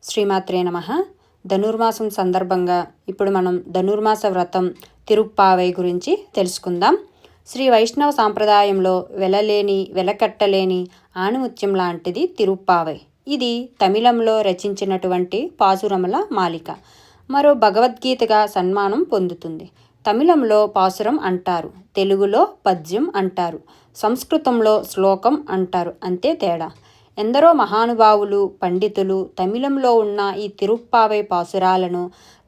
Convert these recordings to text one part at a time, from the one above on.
శ్రీమాత్రే నమః. ధనుర్మాసం సందర్భంగా ఇప్పుడు మనం ధనుర్మాస వ్రతం తిరుప్పావై గురించి తెలుసుకుందాం. శ్రీ వైష్ణవ సాంప్రదాయంలో వెలకట్టలేని ఆణిముత్యం లాంటిది తిరుప్పావై. ఇది తమిళంలో రచించినటువంటి పాసురముల మాలిక. మరో భగవద్గీతగా సన్మానం పొందుతుంది. తమిళంలో పాసురం అంటారు, తెలుగులో పద్యం అంటారు, సంస్కృతంలో శ్లోకం అంటారు, అంతే తేడా. ఎందరో మహానుభావులు, పండితులు తమిళంలో ఉన్న ఈ తిరుప్పావై పాసురాలను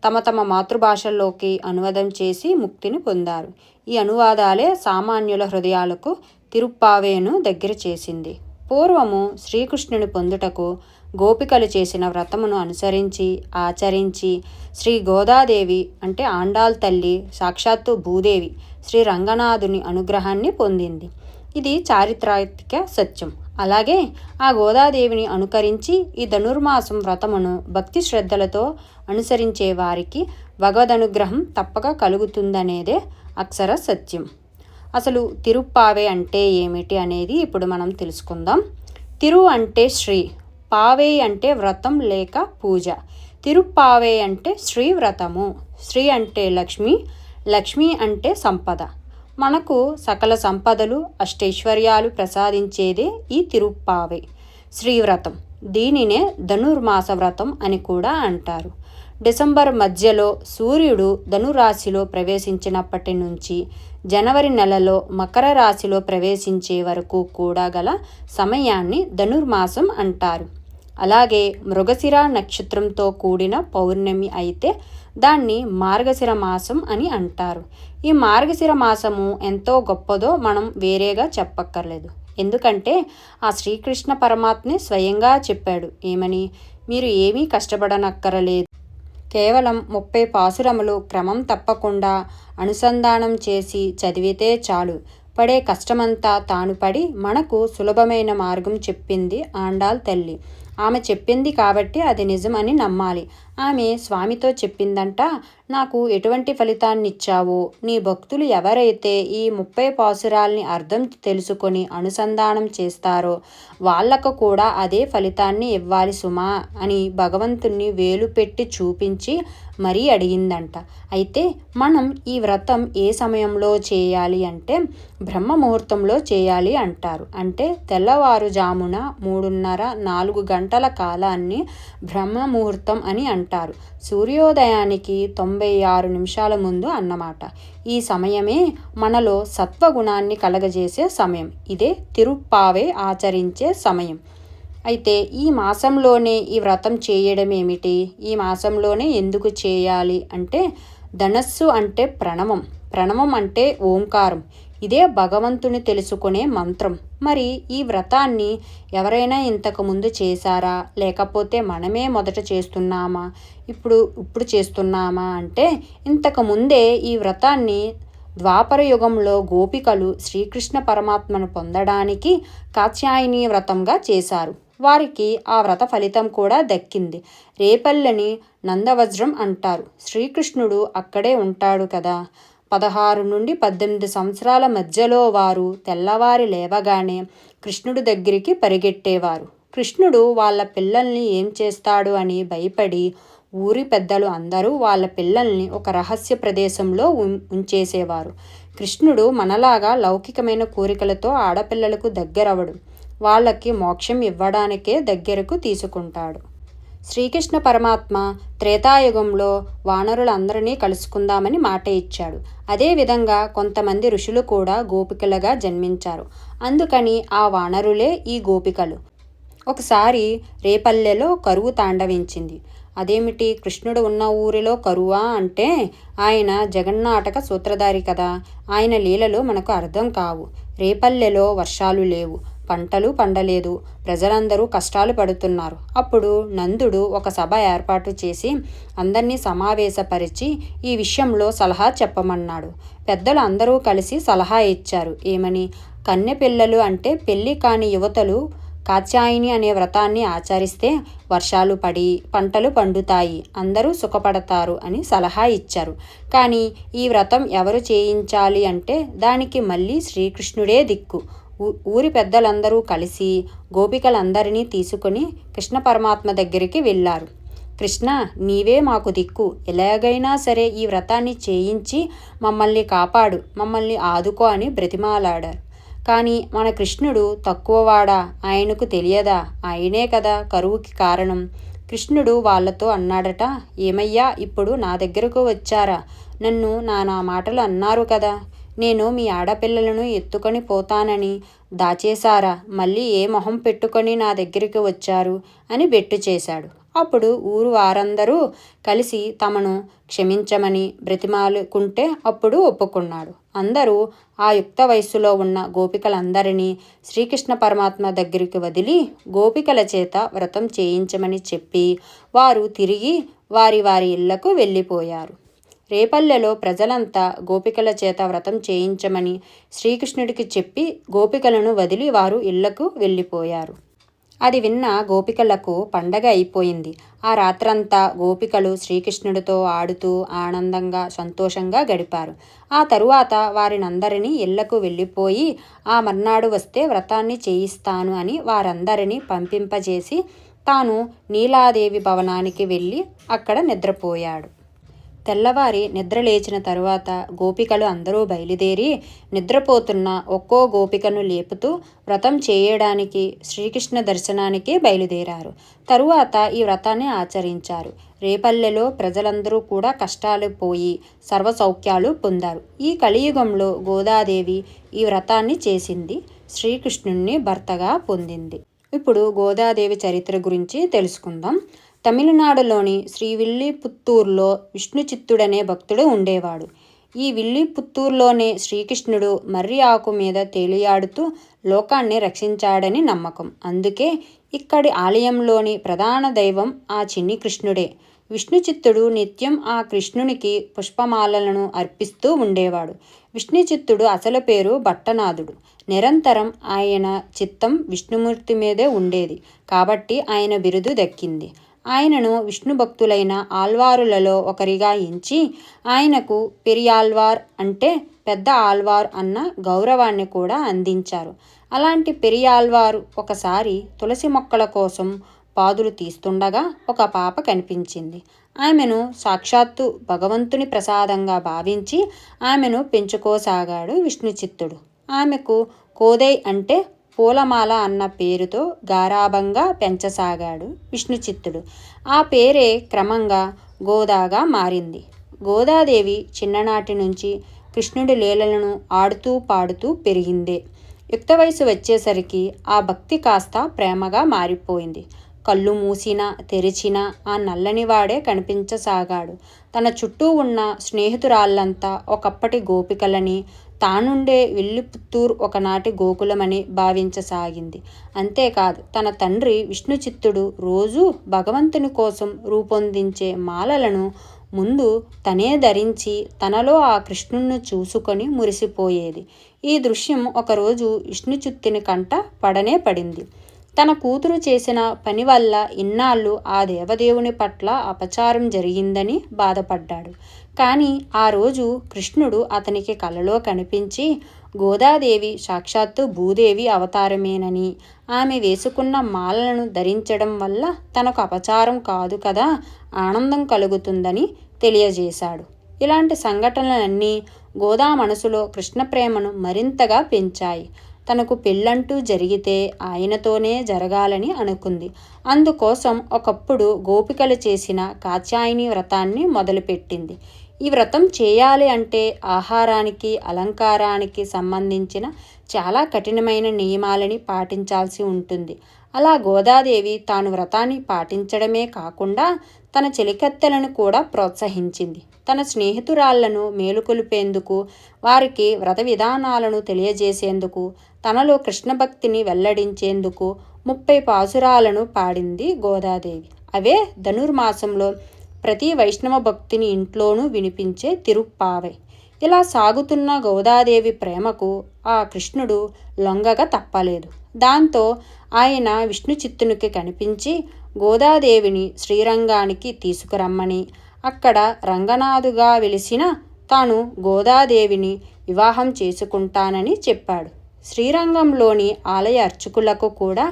తమ మాతృభాషల్లోకి అనువాదం చేసి ముక్తిని పొందారు. ఈ అనువాదాలే సామాన్యుల హృదయాలకు తిరుప్పావేను దగ్గర చేసింది. పూర్వము శ్రీకృష్ణుని పొందుటకు గోపికలు చేసిన వ్రతమును అనుసరించి ఆచరించి శ్రీ గోదాదేవి అంటే ఆండాల్ తల్లి, సాక్షాత్తు భూదేవి శ్రీ రంగనాథుని అనుగ్రహాన్ని పొందింది. ఇది చారిత్రాత్మక సత్యం. అలాగే ఆ గోదాదేవిని అనుకరించి ఈ ధనుర్మాసం వ్రతమును భక్తి శ్రద్ధలతో అనుసరించే వారికి భగవదనుగ్రహం తప్పక కలుగుతుందనేదే అక్షర సత్యం. అసలు తిరుప్పావై అంటే ఏమిటి అనేది ఇప్పుడు మనం తెలుసుకుందాం. తిరు అంటే శ్రీ, పావై అంటే వ్రతం లేక పూజ. తిరుప్పావై అంటే శ్రీ వ్రతము. శ్రీ అంటే లక్ష్మి, లక్ష్మి అంటే సంపద. మనకు సకల సంపదలు అష్టైశ్వర్యాలు ప్రసాదించేదే ఈ తిరుప్పావై శ్రీవ్రతం. దీనినే ధనుర్మాస వ్రతం అని కూడా అంటారు. డిసెంబర్ మధ్యలో సూర్యుడు ధనురాశిలో ప్రవేశించినప్పటి నుంచి జనవరి నెలలో మకర రాశిలో ప్రవేశించే వరకు కూడా గల సమయాన్ని ధనుర్మాసం అంటారు. అలాగే మృగశిర నక్షత్రంతో కూడిన పౌర్ణమి అయితే దాన్ని మార్గశిర మాసం అని అంటారు. ఈ మార్గశిర మాసము ఎంతో గొప్పదో మనం వేరేగా చెప్పక్కర్లేదు. ఎందుకంటే ఆ శ్రీకృష్ణ పరమాత్మే స్వయంగా చెప్పాడు. ఏమని? మీరు ఏమీ కష్టపడనక్కరలేదు, కేవలం 30 పాసురములు క్రమం తప్పకుండా అనుసంధానం చేసి చదివితే చాలు, పడే కష్టమంతా తాను పడి మనకు సులభమైన మార్గం చెప్పింది ఆండాల్ తల్లి. ఆమె చెప్పింది కాబట్టి అది నిజం అని నమ్మాలి. ఆమె స్వామితో చెప్పిందంట, నాకు ఎటువంటి ఫలితాన్ని ఇచ్చావో, నీ భక్తులు ఎవరైతే ఈ 30 పాసురాల్ని అర్థం తెలుసుకొని అనుసంధానం చేస్తారో వాళ్లకు కూడా అదే ఫలితాన్ని ఇవ్వాలి సుమా అని భగవంతుణ్ణి వేలు పెట్టి చూపించి మరీ అడిగిందంట. అయితే మనం ఈ వ్రతం ఏ సమయంలో చేయాలి అంటే బ్రహ్మ ముహూర్తంలో చేయాలి అంటారు. అంటే తెల్లవారుజామున 3:30-4 గంటల కాలాన్ని బ్రహ్మ ముహూర్తం అని అంటారు. సూర్యోదయానికి 96 నిమిషాల ముందు అన్నమాట. ఈ సమయమే మనలో సత్వగుణాన్ని కలగజేసే సమయం. ఇదే తిరుప్పావై ఆచరించే సమయం. అయితే ఈ మాసంలోనే ఈ వ్రతం చేయడం ఏమిటి? ఈ మాసంలోనే ఎందుకు చేయాలి అంటే ధనస్సు అంటే ప్రణవం, ప్రణవం అంటే ఓంకారం. ఇదే భగవంతుని తెలుసుకునే మంత్రం. మరి ఈ వ్రతాన్ని ఎవరైనా ఇంతకు ముందు చేశారా, లేకపోతే మనమే మొదట చేస్తున్నామా, ఇప్పుడు చేస్తున్నామా అంటే ఇంతకు ముందే ఈ వ్రతాన్ని ద్వాపర యుగంలో గోపికలు శ్రీకృష్ణ పరమాత్మను పొందడానికి కాత్యాయని వ్రతంగా చేశారు. వారికి ఆ వ్రత ఫలితం కూడా దక్కింది. రేపల్లని నందవజ్రం అంటారు. శ్రీకృష్ణుడు అక్కడే ఉంటాడు కదా. 16 నుండి 18 సంవత్సరాల మధ్యలో వారు తెల్లవారి లేవగానే కృష్ణుడి దగ్గరికి పరిగెట్టేవారు. కృష్ణుడు వాళ్ళ పిల్లల్ని ఏం చేస్తాడు అని భయపడి ఊరి పెద్దలు అందరూ వాళ్ళ పిల్లల్ని ఒక రహస్య ప్రదేశంలో ఉంచేసేవారు. కృష్ణుడు మనలాగా లౌకికమైన కోరికలతో ఆడపిల్లలకు దగ్గరవడు. వాళ్ళకి మోక్షం ఇవ్వడానికే దగ్గరకు తీసుకుంటాడు. శ్రీకృష్ణ పరమాత్మ త్రేతాయుగంలో వానరులందరినీ కలుసుకుందామని మాట ఇచ్చాడు. అదేవిధంగా కొంతమంది ఋషులు కూడా గోపికలుగా జన్మించారు. అందుకని ఆ వానరులే ఈ గోపికలు. ఒకసారి రేపల్లెలో కరువు తాండవించింది. అదేమిటి, కృష్ణుడు ఉన్న ఊరిలో కరువా అంటే ఆయన జగన్నాటక సూత్రధారి కదా, ఆయన లీలలు మనకు అర్థం కావు. రేపల్లెలో వర్షాలు లేవు, పంటలు పండలేదు, ప్రజలందరూ కష్టాలు పడుతున్నారు. అప్పుడు నందుడు ఒక సభ ఏర్పాటు చేసి అందరినీ సమావేశపరిచి ఈ విషయంలో సలహా చెప్పమన్నాడు. పెద్దలు అందరూ కలిసి సలహా ఇచ్చారు. ఏమని? కన్నె పిల్లలు అంటే పెళ్లి కాని యువతలు కాత్యాయని అనే వ్రతాన్ని ఆచరిస్తే వర్షాలు పడి పంటలు పండుతాయి, అందరూ సుఖపడతారు అని సలహా ఇచ్చారు. కానీ ఈ వ్రతం ఎవరు చేయించాలి అంటే దానికి మళ్ళీ శ్రీకృష్ణుడే దిక్కు. ఊరి పెద్దలందరూ కలిసి గోపికలందరినీ తీసుకొని కృష్ణ పరమాత్మ దగ్గరికి వెళ్ళారు. కృష్ణ, నీవే మాకు దిక్కు, ఎలాగైనా సరే ఈ వ్రతాన్ని చేయించి మమ్మల్ని కాపాడు, మమ్మల్ని ఆదుకో అని బ్రతిమాలాడారు. కానీ మన కృష్ణుడు తక్కువవాడా? ఆయనకు తెలియదా? ఆయనే కదా కరువుకి కారణం. కృష్ణుడు వాళ్లతో అన్నాడట, ఏమయ్యా, ఇప్పుడు నా దగ్గరకు వచ్చారా? నన్ను నానా మాటలు అన్నారు కదా, నేను మీ ఆడపిల్లలను ఎత్తుకొని పోతానని దాచేశారా? మళ్ళీ ఏ మొహం పెట్టుకొని నా దగ్గరికి వచ్చారు అని బెట్టు చేశాడు. అప్పుడు ఊరు వారందరూ కలిసి తమను క్షమించమని బ్రతిమాలుకుంటే అప్పుడు ఒప్పుకున్నాడు. అందరూ ఆ యుక్త వయస్సులో ఉన్న గోపికలందరినీ శ్రీకృష్ణ పరమాత్మ దగ్గరికి వదిలి గోపికల చేత వ్రతం చేయించమని చెప్పి వారు తిరిగి వారి వారి ఇళ్లకు వెళ్ళిపోయారు. రేపల్లెలో ప్రజలంతా గోపికల చేత వ్రతం చేయించమని శ్రీకృష్ణుడికి చెప్పి గోపికలను వదిలి వారు ఇళ్లకు వెళ్ళిపోయారు. అది విన్న గోపికలకు పండగ అయిపోయింది. ఆ రాత్రంతా గోపికలు శ్రీకృష్ణుడితో ఆడుతూ ఆనందంగా సంతోషంగా గడిపారు. ఆ తరువాత వారినందరినీ ఇళ్లకు వెళ్ళిపోయి ఆ మర్నాడు వస్తే వ్రతాన్ని చేయిస్తాను అని వారందరినీ పంపింపజేసి తాను నీలాదేవి భవనానికి వెళ్ళి అక్కడ నిద్రపోయాడు. తెల్లవారి నిద్ర లేచిన తరువాత గోపికలు అందరూ బయలుదేరి నిద్రపోతున్న ఒక్కో గోపికను లేపుతూ వ్రతం చేయడానికి శ్రీకృష్ణ దర్శనానికి బయలుదేరారు. తరువాత ఈ వ్రతాన్ని ఆచరించారు. రేపల్లెలో ప్రజలందరూ కూడా కష్టాలు పోయి సర్వసౌఖ్యాలు పొందారు. ఈ కలియుగంలో గోదాదేవి ఈ వ్రతాన్ని చేసింది, శ్రీకృష్ణుణ్ణి భర్తగా పొందింది. ఇప్పుడు గోదాదేవి చరిత్ర గురించి తెలుసుకుందాం. తమిళనాడులోని శ్రీవిల్లిపుత్తూర్లో విష్ణుచిత్తుడనే భక్తుడు ఉండేవాడు. ఈ విల్లిపుత్తూర్లోనే శ్రీకృష్ణుడు మర్రి ఆకు మీద తేలియాడుతూ లోకాన్ని రక్షించాడని నమ్మకం. అందుకే ఇక్కడి ఆలయంలోని ప్రధాన దైవం ఆ చిన్ని కృష్ణుడే. విష్ణుచిత్తుడు నిత్యం ఆ కృష్ణునికి పుష్పమాలలను అర్పిస్తూ ఉండేవాడు. విష్ణుచిత్తుడు అసలు పేరు భట్టనాథుడు. నిరంతరం ఆయన చిత్తం విష్ణుమూర్తి మీదే ఉండేది కాబట్టి ఆయన బిరుదు దక్కింది. ఆయనను విష్ణు భక్తులైన ఆల్వారులలో ఒకరిగా ఎంచి ఆయనకు పెరియాల్వార్ అంటే పెద్ద ఆల్వార్ అన్న గౌరవాన్ని కూడా అందించారు. అలాంటి పెరియాల్వారు ఒకసారి తులసి మొక్కల కోసం పాదులు తీస్తుండగా ఒక పాప కనిపించింది. ఆమెను సాక్షాత్తు భగవంతుని ప్రసాదంగా భావించి ఆమెను పెంచుకోసాగాడు విష్ణుచిత్తుడు. ఆమెకు కోదై అంటే పూలమాల అన్న పేరుతో గారాబంగా పెంచసాగాడు విష్ణుచిత్తుడు. ఆ పేరే క్రమంగా గోదాగా మారింది. గోదాదేవి చిన్ననాటి నుంచి కృష్ణుడి లీలలను ఆడుతూ పాడుతూ పెరిగిందే. యుక్త వయసు వచ్చేసరికి ఆ భక్తి కాస్త ప్రేమగా మారిపోయింది. కళ్ళు మూసినా తెరిచినా ఆ నల్లనివాడే కనిపించసాగాడు. తన చుట్టూ ఉన్న స్నేహితురాళ్లంతా ఒకప్పటి గోపికలని, తానుండే విల్లిపుత్తూర్ ఒకనాటి గోకులమని భావించసాగింది. అంతేకాదు తన తండ్రి విష్ణుచిత్తుడు రోజూ భగవంతుని కోసం రూపొందించే మాలలను ముందు తనే ధరించి తనలో ఆ కృష్ణుణ్ణి చూసుకొని మురిసిపోయేది. ఈ దృశ్యం ఒకరోజు విష్ణుచిత్తుని కంట పడనే పడింది. తన కూతురు చేసిన పని వల్ల ఇన్నాళ్ళు ఆ దేవదేవుని పట్ల అపచారం జరిగిందని బాధపడ్డాడు. కానీ ఆ రోజు కృష్ణుడు అతనికి కలలో కనిపించి గోదాదేవి సాక్షాత్తు భూదేవి అవతారమేనని, ఆమె వేసుకున్న మాలలను ధరించడం వల్ల తనకు అపచారం కాదు కదా, ఆనందం కలుగుతుందని తెలియజేశాడు. ఇలాంటి సంఘటనలన్నీ గోదా మనసులో కృష్ణ ప్రేమను మరింతగా పెంచాయి. తనకు పెళ్ళంటూ జరిగితే ఆయనతోనే జరగాలని అనుకుంది. అందుకోసం ఒకప్పుడు గోపికలు చేసిన కాత్యాయని వ్రతాన్ని మొదలుపెట్టింది. ఈ వ్రతం చేయాలి అంటే ఆహారానికి, అలంకారానికి సంబంధించిన చాలా కఠినమైన నియమాలని పాటించాల్సి ఉంటుంది. అలా గోదాదేవి తాను వ్రతాన్ని పాటించడమే కాకుండా తన చెలికత్తెలను కూడా ప్రోత్సహించింది. తన స్నేహితురాళ్లను మేలుకొలిపేందుకు, వారికి వ్రత విధానాలను తెలియజేసేందుకు, తనలో కృష్ణభక్తిని వెల్లడించేందుకు 30 పాసురాలను పాడింది గోదాదేవి. అవే ధనుర్మాసంలో ప్రతి వైష్ణవ భక్తిని ఇంట్లోనూ వినిపించే తిరుప్పావై. ఇలా సాగుతున్న గోదాదేవి ప్రేమకు ఆ కృష్ణుడు లొంగక తప్పలేదు. దాంతో ఆయన విష్ణుచిత్తునికి కనిపించి గోదాదేవిని శ్రీరంగానికి తీసుకురమ్మని, అక్కడ రంగనాథుగా వెలిసిన తాను గోదాదేవిని వివాహం చేసుకుంటానని చెప్పాడు. శ్రీరంగంలోని ఆలయ అర్చకులకు కూడా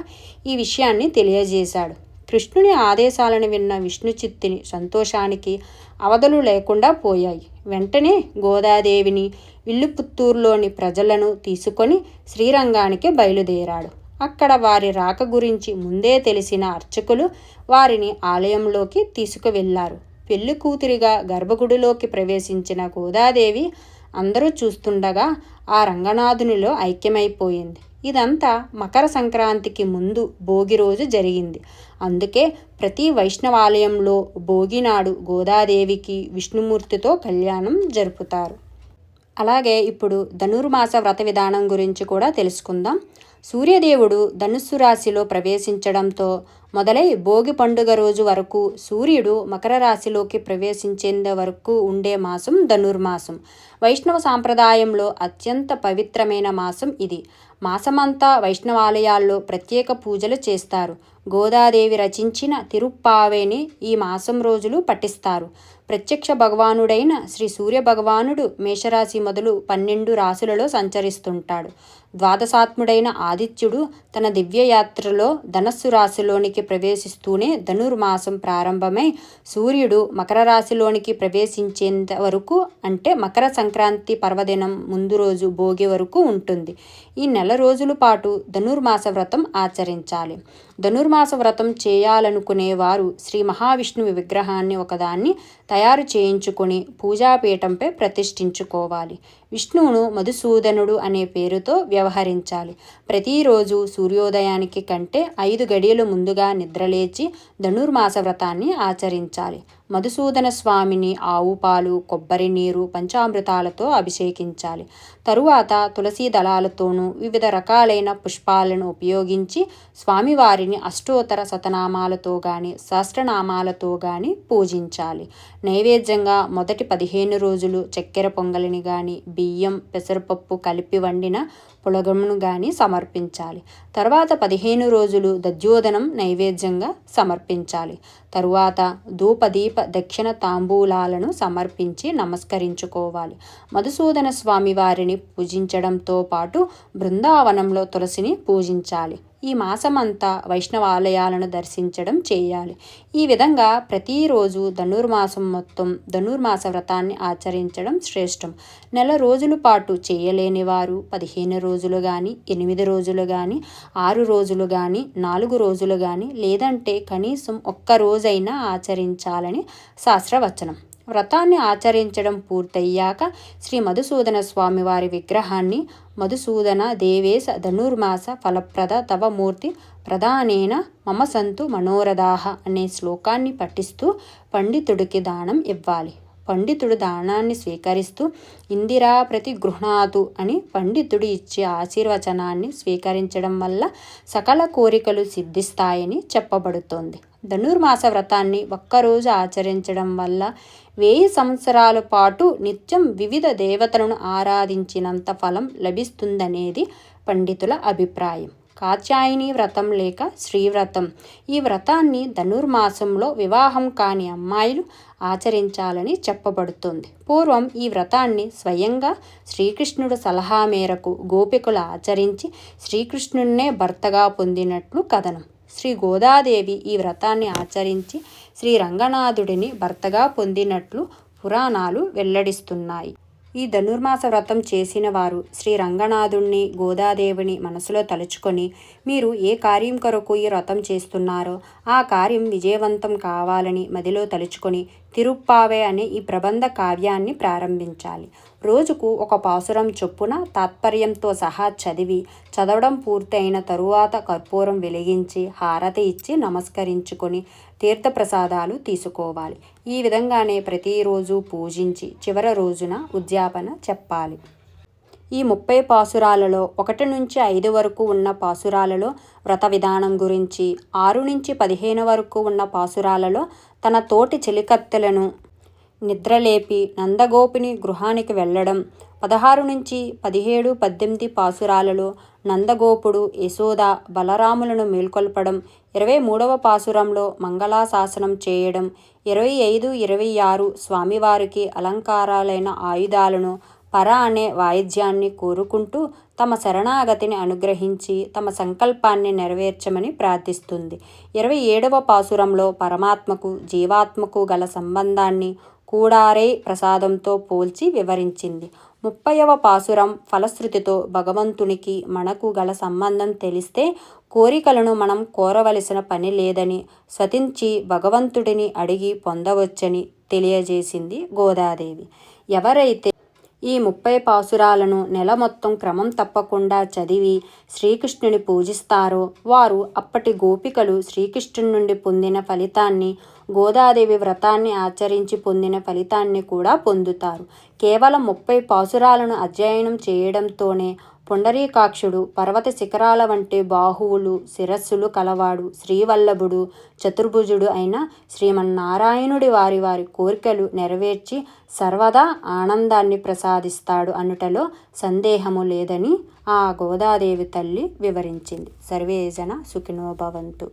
ఈ విషయాన్ని తెలియజేశాడు. కృష్ణుని ఆదేశాలను విన్న విష్ణుచిత్తుని సంతోషానికి అవధులు లేకుండా పోయాయి. వెంటనే గోదాదేవిని, విల్లుపుత్తూరులోని ప్రజలను తీసుకొని శ్రీరంగానికి బయలుదేరాడు. అక్కడ వారి రాక గురించి ముందే తెలిసిన అర్చకులు వారిని ఆలయంలోకి తీసుకువెళ్లారు. పెళ్లి కూతురిగా గర్భగుడిలోకి ప్రవేశించిన గోదాదేవి అందరూ చూస్తుండగా ఆ రంగనాథునిలో ఐక్యమైపోయింది. ఇదంతా మకర సంక్రాంతికి ముందు భోగి రోజు జరిగింది. అందుకే ప్రతి వైష్ణవాలయంలో భోగి నాడు గోదాదేవికి విష్ణుమూర్తితో కళ్యాణం జరుపుతారు. అలాగే ఇప్పుడు ధనుర్మాస వ్రత విధానం గురించి కూడా తెలుసుకుందాం. సూర్యదేవుడు ధనుస్సు రాశిలో ప్రవేశించడంతో మొదలై భోగి పండుగ రోజు వరకు సూర్యుడు మకర రాశిలోకి ప్రవేశించేంత వరకు ఉండే మాసం ధనుర్మాసం. వైష్ణవ సాంప్రదాయంలో అత్యంత పవిత్రమైన మాసం ఇది. మాసమంతా వైష్ణవాలయాల్లో ప్రత్యేక పూజలు చేస్తారు. గోదాదేవి రచించిన తిరుప్పావేని ఈ మాసం రోజులు పఠిస్తారు. ప్రత్యక్ష భగవానుడైన శ్రీ సూర్య భగవానుడు మేషరాశి మొదలు 12 రాశులలో సంచరిస్తుంటాడు. ద్వాదశాత్ముడైన ఆదిత్యుడు తన దివ్యయాత్రలో ధనస్సు రాశిలోనికి ప్రవేశిస్తూనే ధనుర్మాసం ప్రారంభమై సూర్యుడు మకర రాశిలోనికి ప్రవేశించేంత వరకు, అంటే మకర సంక్రాంతి పర్వదినం ముందు రోజు భోగి వరకు ఉంటుంది. ఈ నెల రోజుల పాటు ధనుర్మాస వ్రతం ఆచరించాలి. ధనుర్మాస వ్రతం చేయాలనుకునేవారు శ్రీ మహావిష్ణువు విగ్రహాన్ని ఒకదాన్ని తయారు చేయించుకొని పూజాపీఠంపై ప్రతిష్ఠించుకోవాలి. విష్ణువును మధుసూదనుడు అనే పేరుతో వ్యవహరించాలి. ప్రతిరోజు సూర్యోదయానికి కంటే 5 గడియలు ముందుగా నిద్రలేచి ధనుర్మాస వ్రతాన్ని ఆచరించాలి. మధుసూదన స్వామిని ఆవు పాలు, కొబ్బరి నీరు, పంచామృతాలతో అభిషేకించాలి. తరువాత తులసి దళాలతోనూ వివిధ రకాలైన పుష్పాలను ఉపయోగించి స్వామివారిని అష్టోత్తర శతనామాలతో గాని సహస్రనామాలతో గాని పూజించాలి. నైవేద్యంగా మొదటి 15 రోజులు చక్కెర పొంగలిని గాని బియ్యం, పెసరపప్పు కలిపి వండిన పులగమును గాని సమర్పించాలి. తర్వాత 15 రోజులు దధ్యోదనం నైవేద్యంగా సమర్పించాలి. తరువాత ధూపదీప దక్షిణ తాంబూలాలను సమర్పించి నమస్కరించుకోవాలి. మధుసూదన స్వామి వారిని పూజించడంతో పాటు బృందావనంలో తులసిని పూజించాలి. ఈ మాసమంతా వైష్ణవాలయాలను దర్శించడం చేయాలి. ఈ విధంగా ప్రతిరోజు ధనుర్మాసం మొత్తం ధనుర్మాస వ్రతాన్ని ఆచరించడం శ్రేష్టం. నెల రోజుల పాటు చేయలేని వారు 15 రోజులు కానీ, 8 రోజులు కానీ, 6 రోజులు కానీ, 4 రోజులు కానీ, లేదంటే కనీసం 1 రోజైనా ఆచరించాలని శాస్త్రవచనం. వ్రతాన్ని ఆచరించడం పూర్తయ్యాక శ్రీ మధుసూదన స్వామి వారి విగ్రహాన్ని మధుసూదన దేవేశ ధనుర్మాస ఫలప్రద తవ మూర్తి ప్రధానేన మమ సంతు మనోరథాః అనే శ్లోకాన్ని పఠిస్తూ పండితుడికి దానం ఇవ్వాలి. పండితుడు దానాన్ని స్వీకరిస్తూ ఇందిరా ప్రతి గృహ్ణాతు అని పండితుడు ఇచ్చే ఆశీర్వచనాన్ని స్వీకరించడం వల్ల సకల కోరికలు సిద్ధిస్తాయని చెప్పబడుతోంది. ధనుర్మాస వ్రతాన్ని ఒక్కరోజు ఆచరించడం వల్ల 1000 సంవత్సరాల పాటు నిత్యం వివిధ దేవతలను ఆరాధించినంత ఫలం లభిస్తుందనేది పండితుల అభిప్రాయం. కాత్యాయని వ్రతం లేక శ్రీవ్రతం. ఈ వ్రతాన్ని ధనుర్మాసంలో వివాహం కాని అమ్మాయిలు ఆచరించాలని చెప్పబడుతుంది. పూర్వం ఈ వ్రతాన్ని స్వయంగా శ్రీకృష్ణుడు సలహా మేరకు గోపికలు ఆచరించి శ్రీకృష్ణున్నే భర్తగా పొందినట్లు కథనం. శ్రీ గోదాదేవి ఈ వ్రతాన్ని ఆచరించి శ్రీ రంగనాథుడిని భర్తగా పొందినట్లు పురాణాలు వెల్లడిస్తున్నాయి. ఈ ధనుర్మాస వ్రతం చేసిన వారు శ్రీ రంగనాథుణ్ణి, గోదాదేవిని మనసులో తలుచుకొని మీరు ఏ కార్యం కొరకు ఈ వ్రతం చేస్తున్నారో ఆ కార్యం విజయవంతం కావాలని మదిలో తలుచుకొని తిరుప్పావే అనే ఈ ప్రబంధ కావ్యాన్ని ప్రారంభించాలి. రోజుకు 1 పాసురం చొప్పున తాత్పర్యంతో సహా చదవడం పూర్తయిన తరువాత కర్పూరం వెలిగించి హారతి ఇచ్చి నమస్కరించుకొని తీర్థప్రసాదాలు తీసుకోవాలి. ఈ విధంగానే ప్రతిరోజు పూజించి చివరి రోజున ఉద్యాపన చెప్పాలి. ఈ 30 పాసురాలలో 1 నుంచి 5 వరకు ఉన్న పాసురాలలో వ్రత విధానం గురించి, 6 నుంచి 15 వరకు ఉన్న పాసురాలలో తన తోటి చెలికత్తెలను నిద్రలేపి నందగోపుని గృహానికి వెళ్ళడం, 16 నుంచి 17, 18 పాసురాలలో నందగోపుడు, యశోద, బలరాములను మేల్కొల్పడం, 23వ పాసురంలో మంగళాశాసనం చేయడం, 25, 26 స్వామివారికి అలంకారాలైన ఆయుధాలను పర అనే వాయిద్యాన్ని కోరుకుంటూ తమ శరణాగతిని అనుగ్రహించి తమ సంకల్పాన్ని నెరవేర్చమని ప్రార్థిస్తుంది. 27వ పాసురంలో పరమాత్మకు జీవాత్మకు గల సంబంధాన్ని కూడారై ప్రసాదంతో పోల్చి వివరించింది. 30వ పాసురం ఫలశ్రుతితో భగవంతునికి మనకు గల సంబంధం తెలిస్తే కోరికలను మనం కోరవలసిన పని లేదని, సతించి భగవంతుడిని అడిగి పొందవచ్చని తెలియజేసింది గోదాదేవి. ఎవరైతే ఈ 30 పాసురాలను నెల మొత్తం క్రమం తప్పకుండా చదివి శ్రీకృష్ణుని పూజిస్తారో వారు అప్పటి గోపికలు శ్రీకృష్ణుని నుండి పొందిన ఫలితాన్ని, గోదాదేవి వ్రతాన్ని ఆచరించి పొందిన ఫలితాన్ని కూడా పొందుతారు. కేవలం 30 పాసురాలను అధ్యయనం చేయడంతోనే పుండరీకాక్షుడు పర్వత శిఖరాల వంటి బాహువులు శిరస్సులు కలవాడు శ్రీవల్లభుడు చతుర్భుజుడు అయిన శ్రీమన్నారాయణుడి వారి కోరికలు నెరవేర్చి సర్వదా ఆనందాన్ని ప్రసాదిస్తాడు అనుటలో సందేహము లేదని ఆ గోదాదేవి తల్లి వివరించింది. సర్వేజన సుఖినో భవంతు.